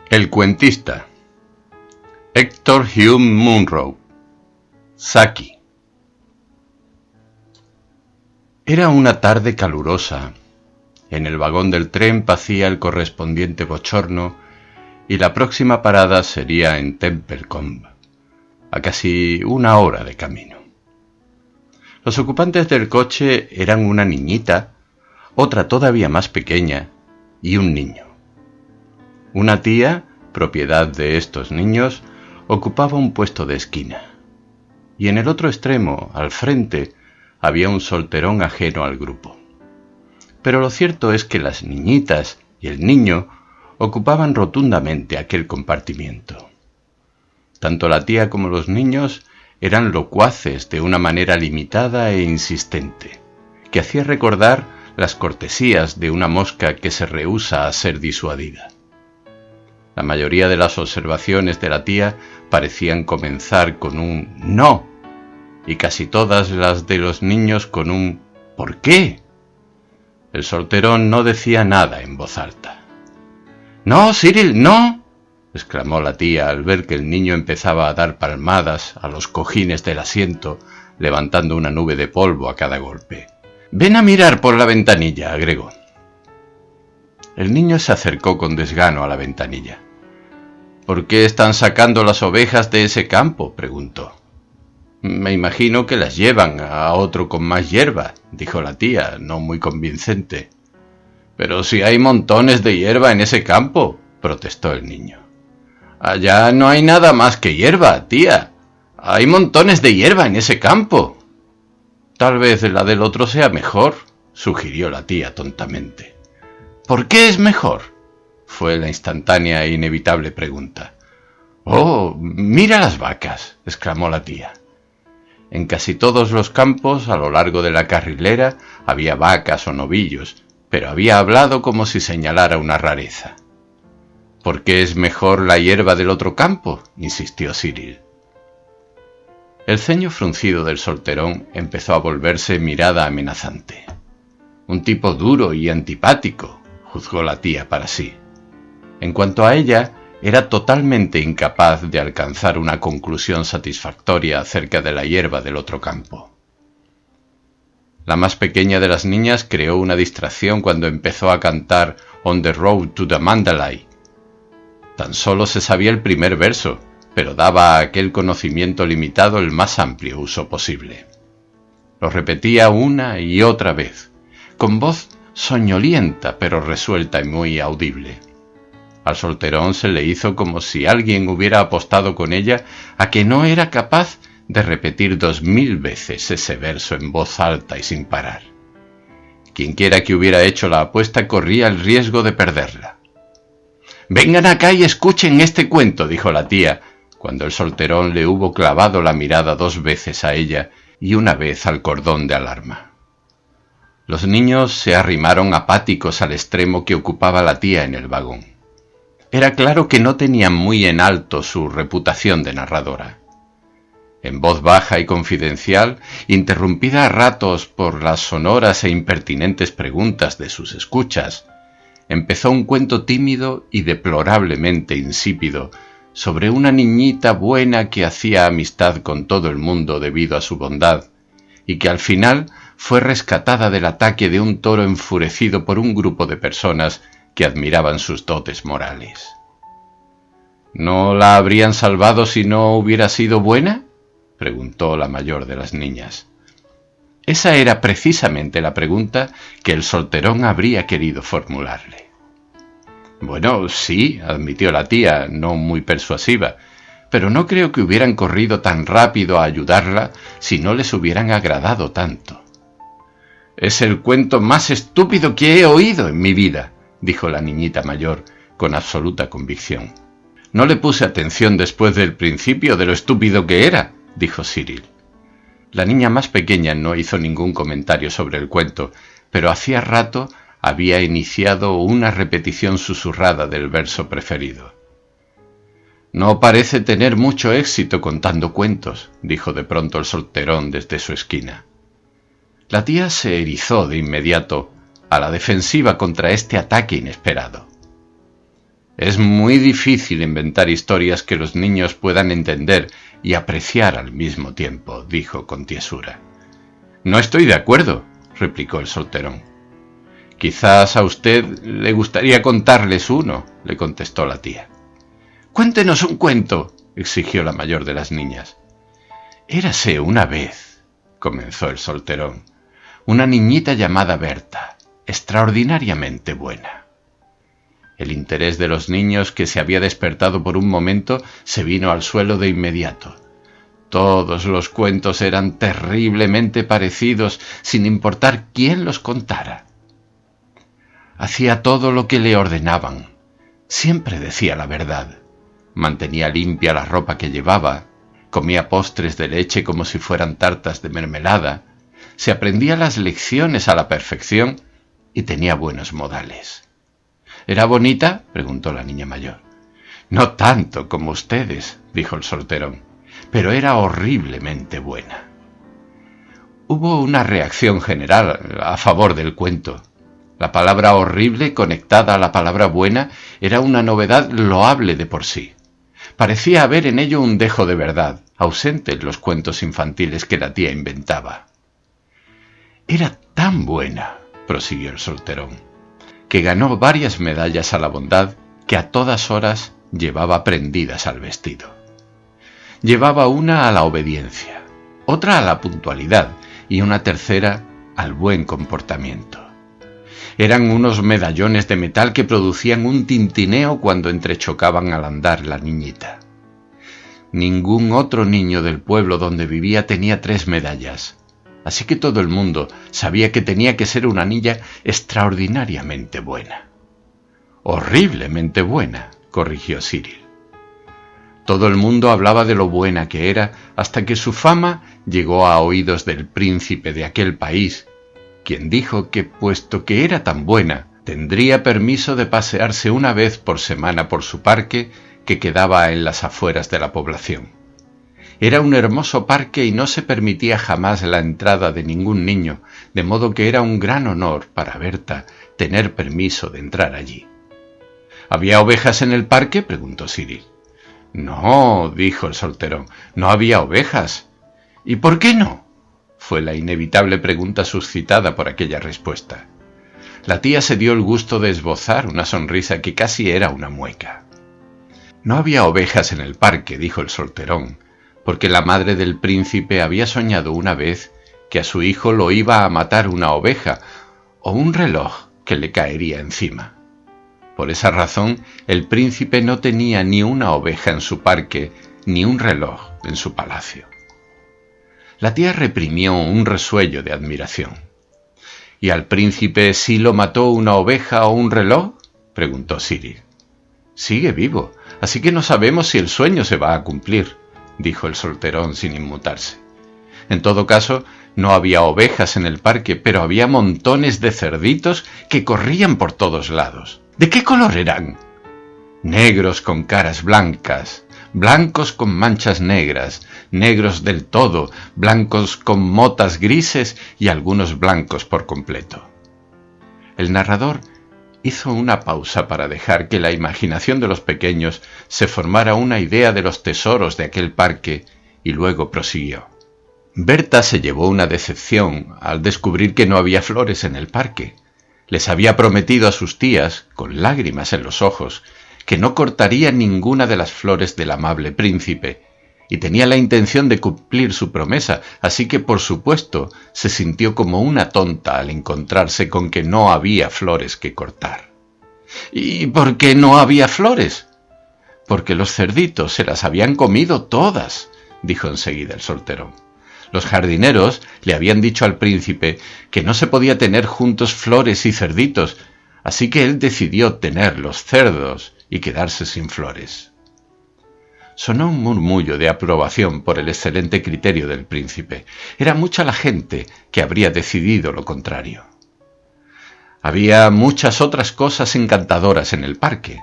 El cuentista. Hector Hume Munro. Saki. Era una tarde calurosa. En el vagón del tren pacía el correspondiente bochorno y la próxima parada sería en Templecombe, a casi 1 hora de camino. Los ocupantes del coche eran una niñita, otra todavía más pequeña y un niño. Una tía, propiedad de estos niños, ocupaba un puesto de esquina, y en el otro extremo, al frente, había un solterón ajeno al grupo. Pero lo cierto es que las niñitas y el niño ocupaban rotundamente aquel compartimiento. Tanto la tía como los niños eran locuaces de una manera limitada e insistente, que hacía recordar las cortesías de una mosca que se rehúsa a ser disuadida. La mayoría de las observaciones de la tía parecían comenzar con un «no», y casi todas las de los niños con un «¿por qué?». El solterón no decía nada en voz alta. «¡No, Cyril, no!», exclamó la tía al ver que el niño empezaba a dar palmadas a los cojines del asiento, levantando una nube de polvo a cada golpe. «Ven a mirar por la ventanilla», agregó. El niño se acercó con desgano a la ventanilla. «¿Por qué están sacando las ovejas de ese campo?», preguntó. «Me imagino que las llevan a otro con más hierba», dijo la tía, no muy convincente. «Pero si hay montones de hierba en ese campo», protestó el niño. «Allá no hay nada más que hierba, tía. Hay montones de hierba en ese campo». «Tal vez la del otro sea mejor», sugirió la tía tontamente. «¿Por qué es mejor?», fue la instantánea e inevitable pregunta. «¡Oh, mira las vacas!», exclamó la tía. En casi todos los campos, a lo largo de la carrilera, había vacas o novillos, pero había hablado como si señalara una rareza. «¿Por qué es mejor la hierba del otro campo?», insistió Cyril. El ceño fruncido del solterón empezó a volverse mirada amenazante. «Un tipo duro y antipático», juzgó la tía para sí. En cuanto a ella, era totalmente incapaz de alcanzar una conclusión satisfactoria acerca de la hierba del otro campo. La más pequeña de las niñas creó una distracción cuando empezó a cantar On the Road to the Mandalay. Tan solo se sabía el primer verso, pero daba a aquel conocimiento limitado el más amplio uso posible. Lo repetía una y otra vez, con voz soñolienta pero resuelta y muy audible. Al solterón se le hizo como si alguien hubiera apostado con ella a que no era capaz de repetir 2000 veces ese verso en voz alta y sin parar. Quienquiera que hubiera hecho la apuesta corría el riesgo de perderla. «Vengan acá y escuchen este cuento», dijo la tía, cuando el solterón le hubo clavado la mirada 2 veces a ella y una vez al cordón de alarma. Los niños se arrimaron apáticos al extremo que ocupaba la tía en el vagón. Era claro que no tenían muy en alto su reputación de narradora. En voz baja y confidencial, interrumpida a ratos por las sonoras e impertinentes preguntas de sus escuchas, empezó un cuento tímido y deplorablemente insípido sobre una niñita buena que hacía amistad con todo el mundo debido a su bondad, y que al final fue rescatada del ataque de un toro enfurecido por un grupo de personas que admiraban sus dotes morales. «¿No la habrían salvado si no hubiera sido buena?», preguntó la mayor de las niñas. Esa era precisamente la pregunta que el solterón habría querido formularle. «Bueno, sí», admitió la tía, no muy persuasiva, «pero no creo que hubieran corrido tan rápido a ayudarla si no les hubieran agradado tanto». «Es el cuento más estúpido que he oído en mi vida», dijo la niñita mayor con absoluta convicción. «No le puse atención después del principio de lo estúpido que era», dijo Cyril. La niña más pequeña no hizo ningún comentario sobre el cuento, pero hacía rato había iniciado una repetición susurrada del verso preferido. «No parece tener mucho éxito contando cuentos», dijo de pronto el solterón desde su esquina. La tía se erizó de inmediato, a la defensiva contra este ataque inesperado. Es muy difícil inventar historias que los niños puedan entender y apreciar al mismo tiempo, dijo con tiesura. No estoy de acuerdo, replicó el solterón. Quizás a usted le gustaría contarles uno, le contestó la tía. Cuéntenos un cuento, exigió la mayor de las niñas. Érase una vez, comenzó el solterón, una niñita llamada Berta, extraordinariamente buena. El interés de los niños, que se había despertado por un momento, se vino al suelo de inmediato. Todos los cuentos eran terriblemente parecidos, sin importar quién los contara. Hacía todo lo que le ordenaban. Siempre decía la verdad. Mantenía limpia la ropa que llevaba, comía postres de leche como si fueran tartas de mermelada, se aprendía las lecciones a la perfección y tenía buenos modales. ¿Era bonita?, preguntó la niña mayor. No tanto como ustedes, dijo el solterón, pero era horriblemente buena. Hubo una reacción general a favor del cuento. La palabra horrible conectada a la palabra buena era una novedad loable de por sí. Parecía haber en ello un dejo de verdad, ausente en los cuentos infantiles que la tía inventaba. Era tan buena, prosiguió el solterón, que ganó varias medallas a la bondad que a todas horas llevaba prendidas al vestido. Llevaba una a la obediencia, otra a la puntualidad y una tercera al buen comportamiento. Eran unos medallones de metal que producían un tintineo cuando entrechocaban al andar la niñita. Ningún otro niño del pueblo donde vivía tenía 3 medallas, así que todo el mundo sabía que tenía que ser una niña extraordinariamente buena. Horriblemente buena, corrigió Cyril. Todo el mundo hablaba de lo buena que era hasta que su fama llegó a oídos del príncipe de aquel país, quien dijo que, puesto que era tan buena, tendría permiso de pasearse una vez por semana por su parque, que quedaba en las afueras de la población. Era un hermoso parque y no se permitía jamás la entrada de ningún niño, de modo que era un gran honor para Berta tener permiso de entrar allí. ¿Había ovejas en el parque?, preguntó Cyril. No, dijo el solterón, no había ovejas. ¿Y por qué no?, fue la inevitable pregunta suscitada por aquella respuesta. La tía se dio el gusto de esbozar una sonrisa que casi era una mueca. No había ovejas en el parque, dijo el solterón, porque la madre del príncipe había soñado una vez que a su hijo lo iba a matar una oveja o un reloj que le caería encima. Por esa razón, el príncipe no tenía ni una oveja en su parque ni un reloj en su palacio. La tía reprimió un resuello de admiración. ¿Y al príncipe sí lo mató una oveja o un reloj?, preguntó Cyril. Sigue vivo, así que no sabemos si el sueño se va a cumplir, dijo el solterón sin inmutarse. En todo caso, no había ovejas en el parque, pero había montones de cerditos que corrían por todos lados. ¿De qué color eran? Negros con caras blancas, blancos con manchas negras, negros del todo, blancos con motas grises y algunos blancos por completo. El narrador hizo una pausa para dejar que la imaginación de los pequeños se formara una idea de los tesoros de aquel parque y luego prosiguió. Berta se llevó una decepción al descubrir que no había flores en el parque. Les había prometido a sus tías, con lágrimas en los ojos, que no cortaría ninguna de las flores del amable príncipe, y tenía la intención de cumplir su promesa, así que por supuesto se sintió como una tonta al encontrarse con que no había flores que cortar. ¿Y por qué no había flores? Porque los cerditos se las habían comido todas, dijo enseguida el solterón. Los jardineros le habían dicho al príncipe que no se podía tener juntos flores y cerditos, así que él decidió tener los cerdos y quedarse sin flores. Sonó un murmullo de aprobación por el excelente criterio del príncipe. Era mucha la gente que habría decidido lo contrario. Había muchas otras cosas encantadoras en el parque.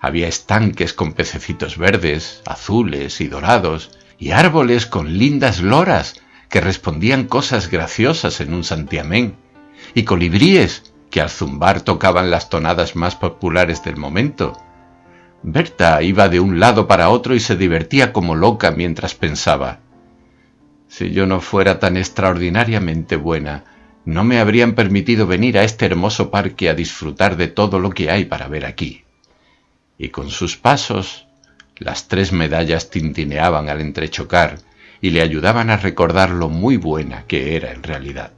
Había estanques con pececitos verdes, azules y dorados, y árboles con lindas loras que respondían cosas graciosas en un santiamén, y colibríes que al zumbar tocaban las tonadas más populares del momento. Berta iba de un lado para otro y se divertía como loca mientras pensaba: si yo no fuera tan extraordinariamente buena, no me habrían permitido venir a este hermoso parque a disfrutar de todo lo que hay para ver aquí. Y con sus pasos, las 3 medallas tintineaban al entrechocar y le ayudaban a recordar lo muy buena que era en realidad.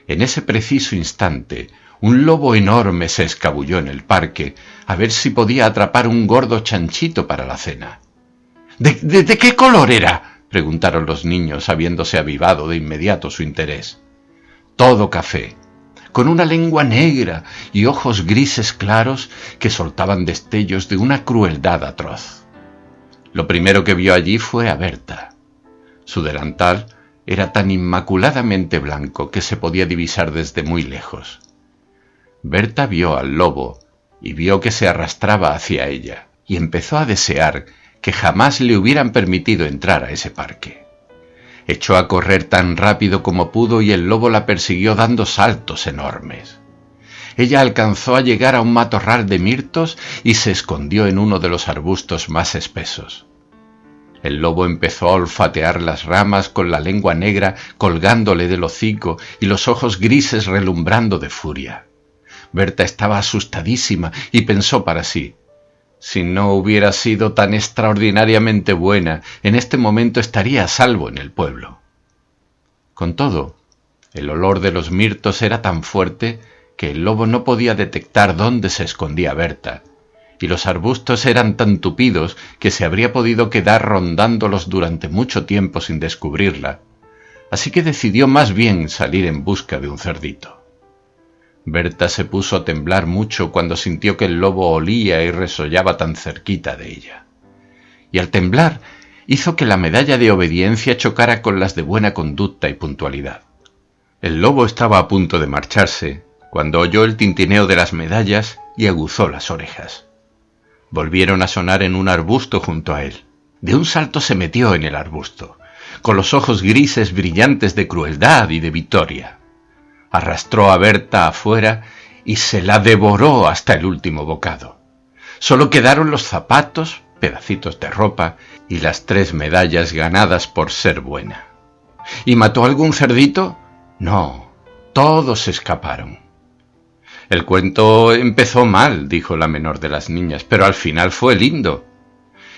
En ese preciso instante, un lobo enorme se escabulló en el parque a ver si podía atrapar un gordo chanchito para la cena. ¿De qué color era?, preguntaron los niños, habiéndose avivado de inmediato su interés. Todo café, con una lengua negra y ojos grises claros que soltaban destellos de una crueldad atroz. Lo primero que vio allí fue a Berta. Su delantal era tan inmaculadamente blanco que se podía divisar desde muy lejos. Berta vio al lobo y vio que se arrastraba hacia ella, y empezó a desear que jamás le hubieran permitido entrar a ese parque. Echó a correr tan rápido como pudo y el lobo la persiguió dando saltos enormes. Ella alcanzó a llegar a un matorral de mirtos y se escondió en uno de los arbustos más espesos. El lobo empezó a olfatear las ramas con la lengua negra colgándole del hocico y los ojos grises relumbrando de furia. Berta estaba asustadísima y pensó para sí: si no hubiera sido tan extraordinariamente buena, en este momento estaría a salvo en el pueblo. Con todo, el olor de los mirtos era tan fuerte que el lobo no podía detectar dónde se escondía Berta, y los arbustos eran tan tupidos que se habría podido quedar rondándolos durante mucho tiempo sin descubrirla, así que decidió más bien salir en busca de un cerdito. Berta se puso a temblar mucho cuando sintió que el lobo olía y resollaba tan cerquita de ella. Y al temblar hizo que la medalla de obediencia chocara con las de buena conducta y puntualidad. El lobo estaba a punto de marcharse cuando oyó el tintineo de las medallas y aguzó las orejas. Volvieron a sonar en un arbusto junto a él. De un salto se metió en el arbusto, con los ojos grises brillantes de crueldad y de victoria. Arrastró a Berta afuera y se la devoró hasta el último bocado. Solo quedaron los zapatos, pedacitos de ropa y las 3 medallas ganadas por ser buena. ¿Y mató algún cerdito? No, todos escaparon. El cuento empezó mal, dijo la menor de las niñas, pero al final fue lindo.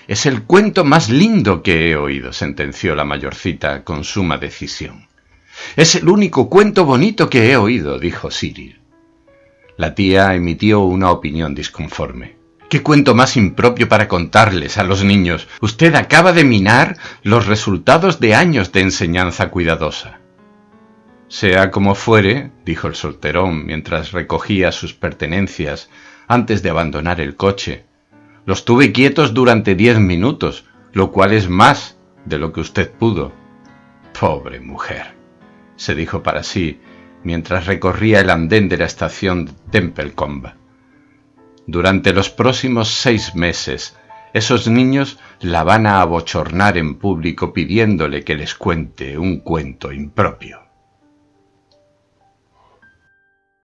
Es el cuento más lindo que he oído, sentenció la mayorcita con suma decisión. Es el único cuento bonito que he oído, dijo Cyril. La tía emitió una opinión disconforme. ¿Qué cuento más impropio para contarles a los niños? Usted acaba de minar los resultados de años de enseñanza cuidadosa. Sea como fuere, dijo el solterón mientras recogía sus pertenencias antes de abandonar el coche, los tuve quietos durante 10 minutos, lo cual es más de lo que usted pudo. Pobre mujer, se dijo para sí mientras recorría el andén de la estación de Templecombe. Durante los próximos 6 meses, esos niños la van a abochornar en público pidiéndole que les cuente un cuento impropio.